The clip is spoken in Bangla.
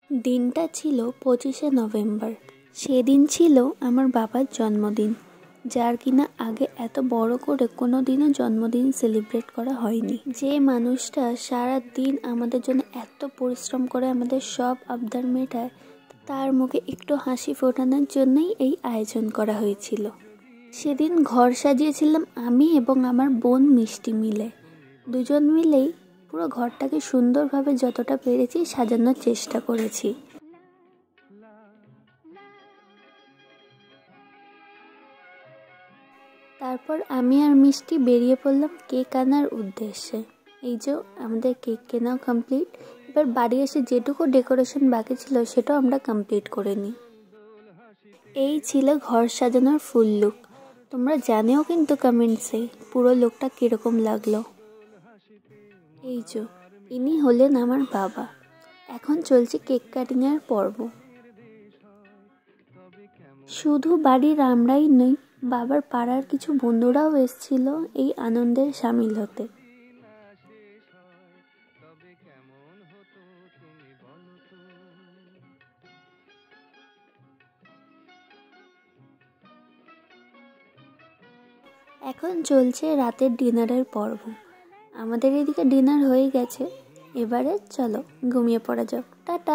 দিনটা ছিল 25শে নভেম্বর। সেদিন ছিল আমার বাবার জন্মদিন, যার কিনা আগে এত বড় করে কোনো দিনও জন্মদিন সেলিব্রেট করা হয়নি। যে মানুষটা সারা দিন আমাদের জন্য এত পরিশ্রম করে আমাদের সব আবদার মেটায়, তার মুখে একটু হাসি ফোটানোর জন্যই এই আয়োজন করা হয়েছিল। সেদিন ঘর সাজিয়েছিলাম আমি এবং আমার বোন মিষ্টি মিলে। দুজন মিলেই পুরো ঘরটাকে সুন্দরভাবে যতটা পেরেছি সাজানোর চেষ্টা করেছি। তারপর আমি আর মিষ্টি বেরিয়ে পড়লাম কেক আনার উদ্দেশ্যে। এই যে আমাদের কেক কেনাও কমপ্লিট। এবার বাড়ি এসে যেটুকু ডেকোরেশন বাকি ছিল সেটাও আমরা কমপ্লিট করে নিই। এই ছিল ঘর সাজানোর ফুল লুক। তোমরা জানিও কিন্তু কমেন্টসে পুরো লুকটা কীরকম লাগলো। এই যে ইনি হলেন আমার বাবা। এখন চলছে কেক কাটিংয়ের পর্ব। শুধু বাড়ির আমরাই নই, বাবার পাড়ার কিছু বন্ধুরাও এসেছিল এই আনন্দের সামিল হতে। এখন চলছে রাতের ডিনারের পর্ব। আমাদের এদিকে ডিনার হয়ে গেছে, এবারে চলো ঘুমিয়ে পড়া যাক। টাটা।